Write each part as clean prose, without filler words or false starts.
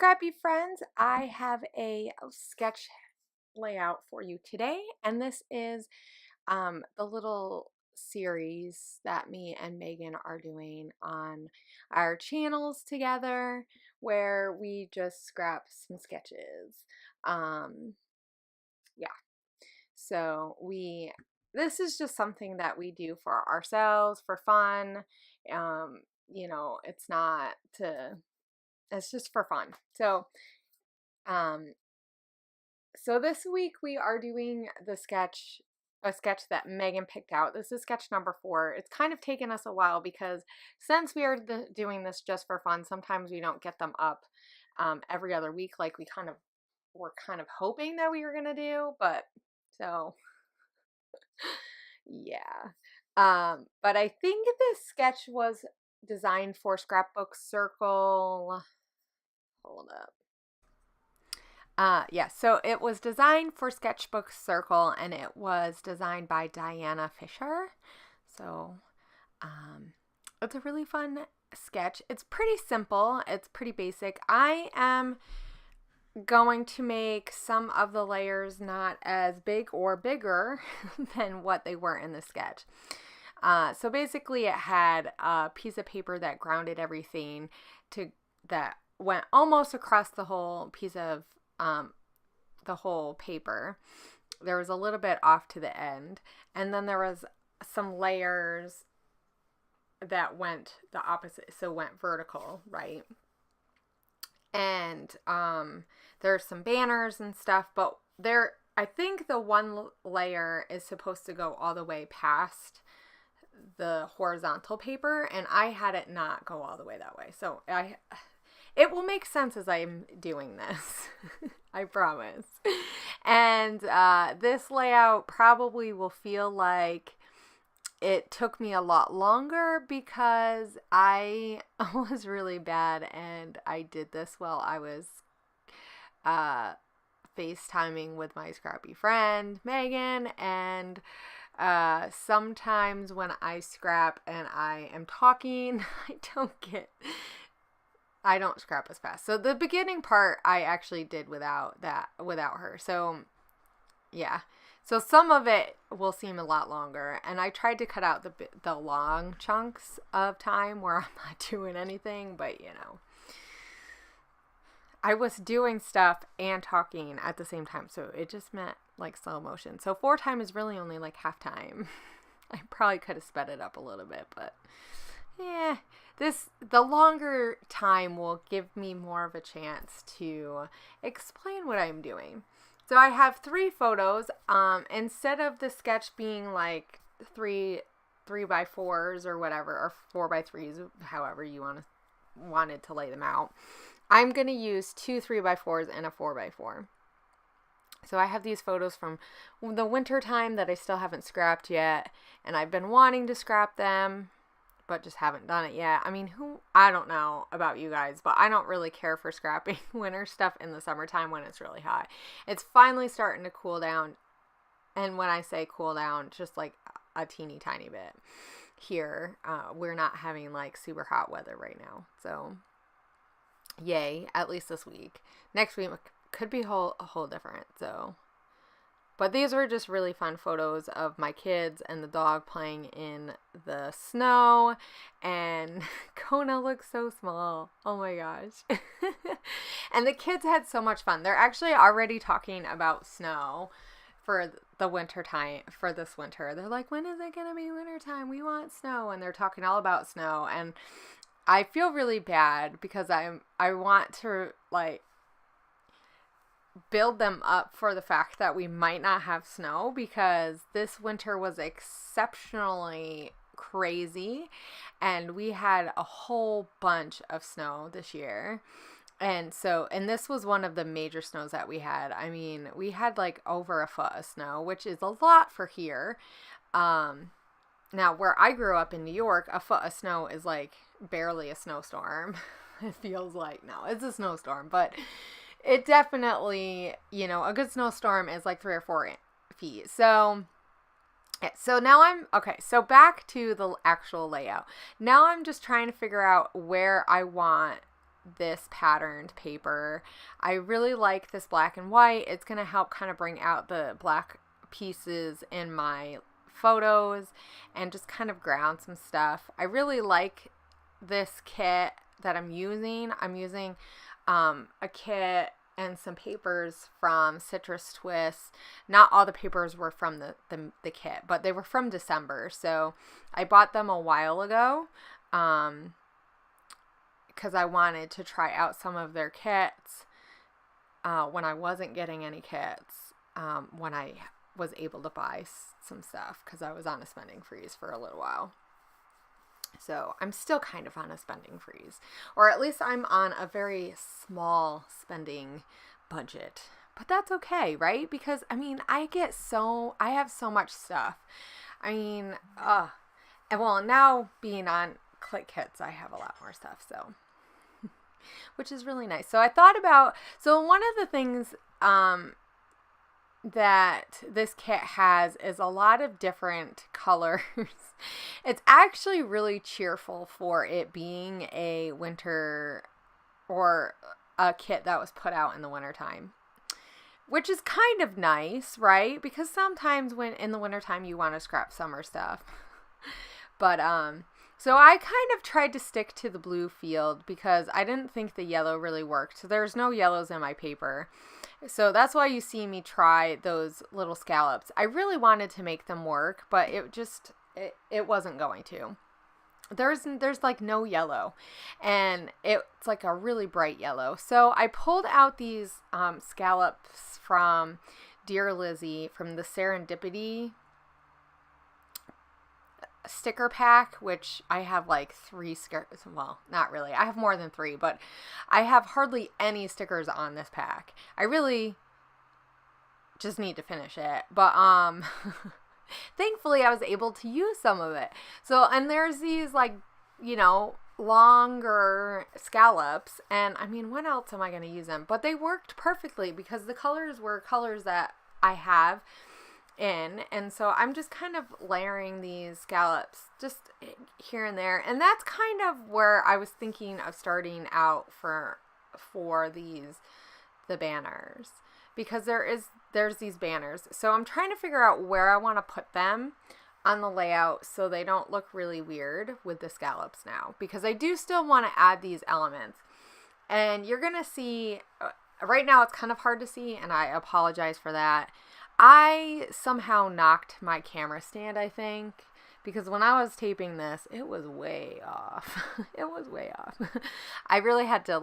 Scrappy friends, I have a sketch layout for you today, and this is the little series that me and Megan are doing on our channels together, where we just scrap some sketches. Um, yeah, so this is just something that we do for ourselves for fun. It's not to, it's just for fun. Um, So this week we are doing a sketch that Megan picked out. This is sketch number 4. It's kind of taken us a while because since we are doing this just for fun, sometimes we don't get them up every other week like we're kind of hoping that we were gonna do. But so yeah. But I think this sketch was designed for Scrapbook Circle. Hold up. Yeah, so it was designed for Sketchbook Circle, and it was designed by Diana Fisher. So, it's a really fun sketch. It's pretty simple. It's pretty basic. I am going to make some of the layers not as big or bigger than what they were in the sketch. So basically it had a piece of paper that grounded everything that went almost across the whole piece of the whole paper. There was a little bit off to the end, and then there was some layers that went the opposite, so went vertical, right? And there's some banners and stuff, but I think the one layer is supposed to go all the way past the horizontal paper, and I had it not go all the way that way. So it will make sense as I'm doing this. I promise. And this layout probably will feel like it took me a lot longer because I was really bad, and I did this while I was FaceTiming with my scrappy friend Megan, and sometimes when I scrap and I am talking, I don't scrap as fast. So the beginning part I actually did without her. So yeah. So some of it will seem a lot longer, and I tried to cut out the long chunks of time where I'm not doing anything, but I was doing stuff and talking at the same time, so it just meant like slow motion. So 4 time is really only like half time. I probably could have sped it up a little bit, but yeah, the longer time will give me more of a chance to explain what I'm doing. So I have 3 photos. Instead of the sketch being like 3 by 4s or whatever, or 4 by 3s, however you wanted to lay them out, I'm going to use 2 3 by 4s and a 4 by 4. So I have these photos from the winter time that I still haven't scrapped yet, and I've been wanting to scrap them, but just haven't done it yet. I mean, I don't know about you guys, but I don't really care for scrapping winter stuff in the summertime when it's really hot. It's finally starting to cool down, and when I say cool down, just like a teeny tiny bit here. We're not having like super hot weather right now, so yay, at least this week. Next week could be a whole different, so. But these were just really fun photos of my kids and the dog playing in the snow, and Kona looks so small. Oh my gosh. And the kids had so much fun. They're actually already talking about snow for the winter time, for this winter. They're like, when is it going to be winter time? We want snow. And they're talking all about snow, and I feel really bad because I want to like build them up for the fact that we might not have snow, because this winter was exceptionally crazy and we had a whole bunch of snow this year. And this was one of the major snows that we had. I mean, we had like over a foot of snow, which is a lot for here. Now where I grew up in New York, a foot of snow is like barely a snowstorm. It feels like, no, it's a snowstorm, but it definitely, a good snowstorm is like 3 or 4 feet. So now so back to the actual layout. Now I'm just trying to figure out where I want this patterned paper. I really like this black and white. It's going to help kind of bring out the black pieces in my photos and just kind of ground some stuff. I really like this kit that I'm using. I'm using a kit and some papers from Citrus Twist. Not all the papers were from the kit, but they were from December. So I bought them a while ago because I wanted to try out some of their kits when I wasn't getting any kits, when I was able to buy some stuff because I was on a spending freeze for a little while. So I'm still kind of on a spending freeze, or at least I'm on a very small spending budget, but that's okay, right? Because I mean, I have so much stuff. I mean, and well, now being on Click Kits, I have a lot more stuff, so, which is really nice. So I thought about, so one of the things, that this kit has is a lot of different colors. It's actually really cheerful for it being a winter or a kit that was put out in the wintertime, which is kind of nice, right? Because sometimes when in the wintertime you want to scrap summer stuff. But so I kind of tried to stick to the blue field because I didn't think the yellow really worked. So there's no yellows in my paper. So that's why you see me try those little scallops. I really wanted to make them work, but it wasn't going to. There's like no yellow, and it's like a really bright yellow. So I pulled out these scallops from Dear Lizzie from the Serendipity sticker pack, which I have like 3 stickers. Well, not really. I have more than 3, but I have hardly any stickers on this pack. I really just need to finish it. But thankfully I was able to use some of it. So, and there's these like, longer scallops, and I mean, when else am I going to use them? But they worked perfectly because the colors were colors that I have in, and so I'm just kind of layering these scallops just here and there, and that's kind of where I was thinking of starting out for the banners, because there's these banners. So I'm trying to figure out where I want to put them on the layout so they don't look really weird with the scallops now, because I do still want to add these elements. And you're gonna see right now it's kind of hard to see, and I apologize for that. I somehow knocked my camera stand, I think, because when I was taping this, it was way off. It was way off. I really had to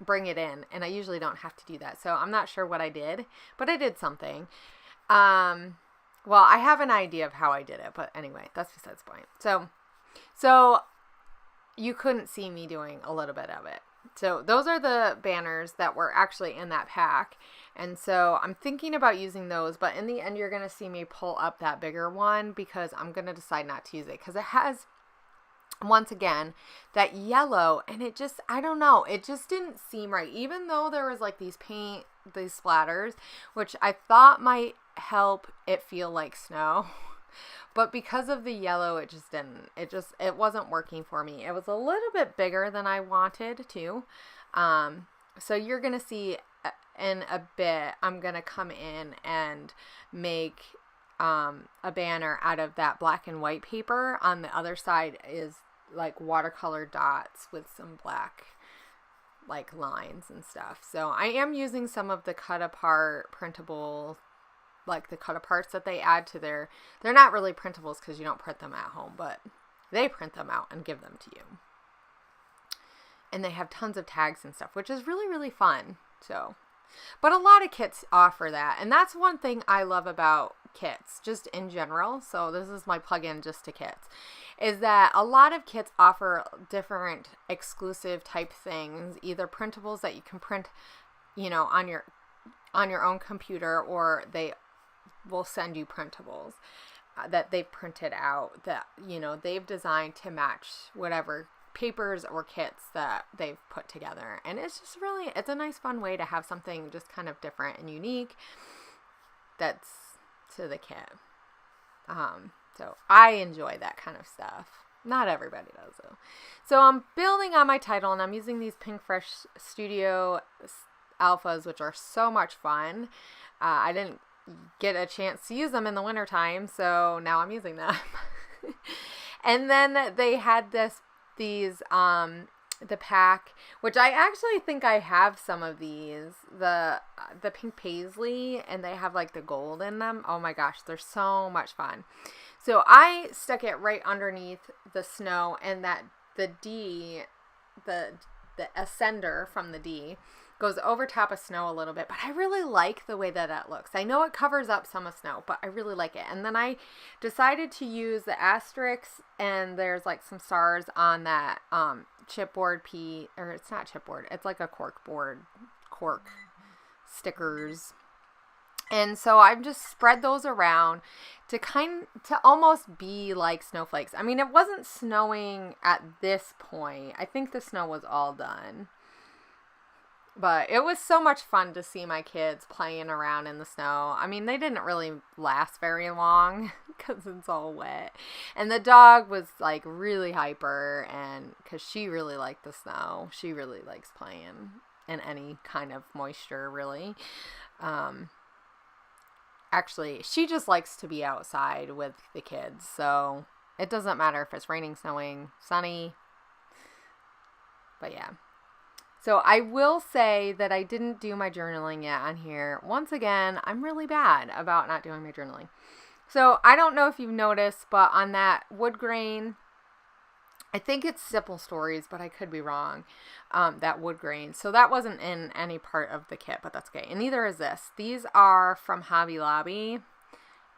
bring it in, and I usually don't have to do that. So I'm not sure what I did, but I did something. Well, I have an idea of how I did it, but anyway, that's besides the point. So you couldn't see me doing a little bit of it. So those are the banners that were actually in that pack. And so I'm thinking about using those, but in the end, you're going to see me pull up that bigger one because I'm going to decide not to use it because it has, once again, that yellow, and it just, I don't know, it just didn't seem right. Even though there was like these splatters, which I thought might help it feel like snow. But because of the yellow, it just didn't. It wasn't working for me. It was a little bit bigger than I wanted to. So you're going to see in a bit, I'm going to come in and make a banner out of that black and white paper. On the other side is like watercolor dots with some black like lines and stuff. So I am using some of the cut apart printable, like the cut aparts that they add to they're not really printables because you don't print them at home, but they print them out and give them to you. And they have tons of tags and stuff, which is really, really fun. So, but a lot of kits offer that. And that's one thing I love about kits, just in general. So this is my plug-in just to kits, is that a lot of kits offer different exclusive type things, either printables that you can print, on your own computer, or they will send you printables that they've printed out that, they've designed to match whatever papers or kits that they've put together. And it's just really, it's a nice fun way to have something just kind of different and unique that's to the kit. So I enjoy that kind of stuff. Not everybody does, though. So I'm building on my title, and I'm using these Pink Fresh Studio alphas, which are so much fun. I didn't get a chance to use them in the wintertime, so now I'm using them. And then they had these the pack, which I actually think I have some of these, the pink paisley, and they have like the gold in them. Oh my gosh, they're so much fun. So I stuck it right underneath the snow, and that the ascender from the D goes over top of snow a little bit, but I really like the way that looks. I know it covers up some of snow, but I really like it. And then I decided to use the asterisks, and there's like some stars on that chipboard or it's not chipboard, it's like a cork stickers. And so I've just spread those around to almost be like snowflakes. I mean, it wasn't snowing at this point. I think the snow was all done. But it was so much fun to see my kids playing around in the snow. I mean, they didn't really last very long because it's all wet. And the dog was like really hyper, and because she really liked the snow. She really likes playing in any kind of moisture, really. Actually, she just likes to be outside with the kids. So it doesn't matter if it's raining, snowing, sunny. But yeah. So I will say that I didn't do my journaling yet on here. Once again, I'm really bad about not doing my journaling. So I don't know if you've noticed, but on that wood grain, I think it's Simple Stories, but I could be wrong, that wood grain. So that wasn't in any part of the kit, but that's okay. And neither is this. These are from Hobby Lobby.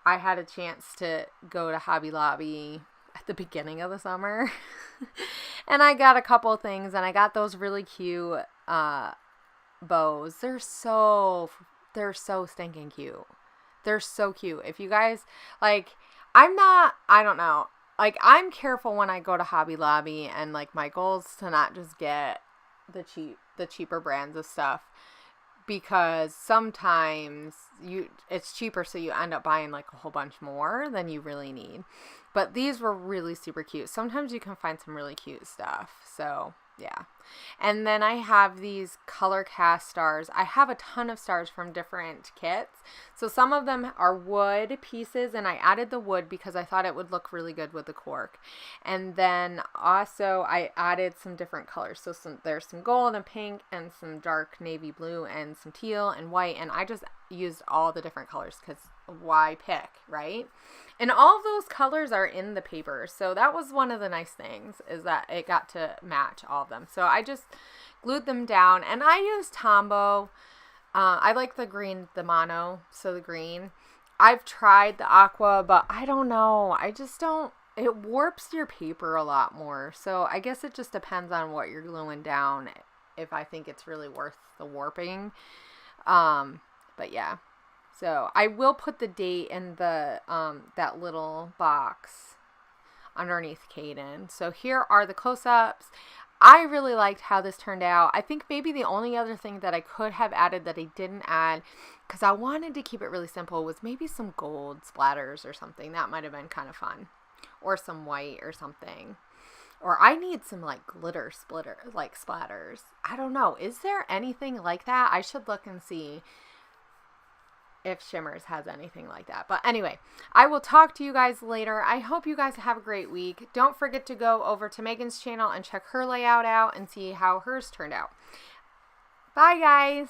I had a chance to go to Hobby Lobby at the beginning of the summer. And I got a couple of things, and I got those really cute bows. They're so stinking cute. They're so cute. If you guys, like, I don't know. Like, I'm careful when I go to Hobby Lobby, and like my goal is to not just get the cheaper brands of stuff, because sometimes it's cheaper, so you end up buying like a whole bunch more than you really need. But these were really super cute. Sometimes you can find some really cute stuff. So yeah. And then I have these color cast stars. I have a ton of stars from different kits. So some of them are wood pieces, and I added the wood because I thought it would look really good with the cork. And then also I added some different colors. So there's some gold and pink and some dark navy blue and some teal and white. And I just used all the different colors because why pick, right? And all of those colors are in the paper. So that was one of the nice things, is that it got to match all of them. So I just glued them down, and I used Tombow. I like the green, the mono, so the green. I've tried the aqua, but I don't know. I just don't, it warps your paper a lot more. So I guess it just depends on what you're gluing down, if I think it's really worth the warping. But yeah. So I will put the date in the that little box underneath Caden. So here are the close-ups. I really liked how this turned out. I think maybe the only other thing that I could have added that I didn't add, because I wanted to keep it really simple, was maybe some gold splatters or something. That might have been kind of fun. Or some white or something. Or I need some like glitter splatters. I don't know. Is there anything like that? I should look and see if Shimmers has anything like that. But anyway, I will talk to you guys later. I hope you guys have a great week. Don't forget to go over to Megan's channel and check her layout out and see how hers turned out. Bye, guys.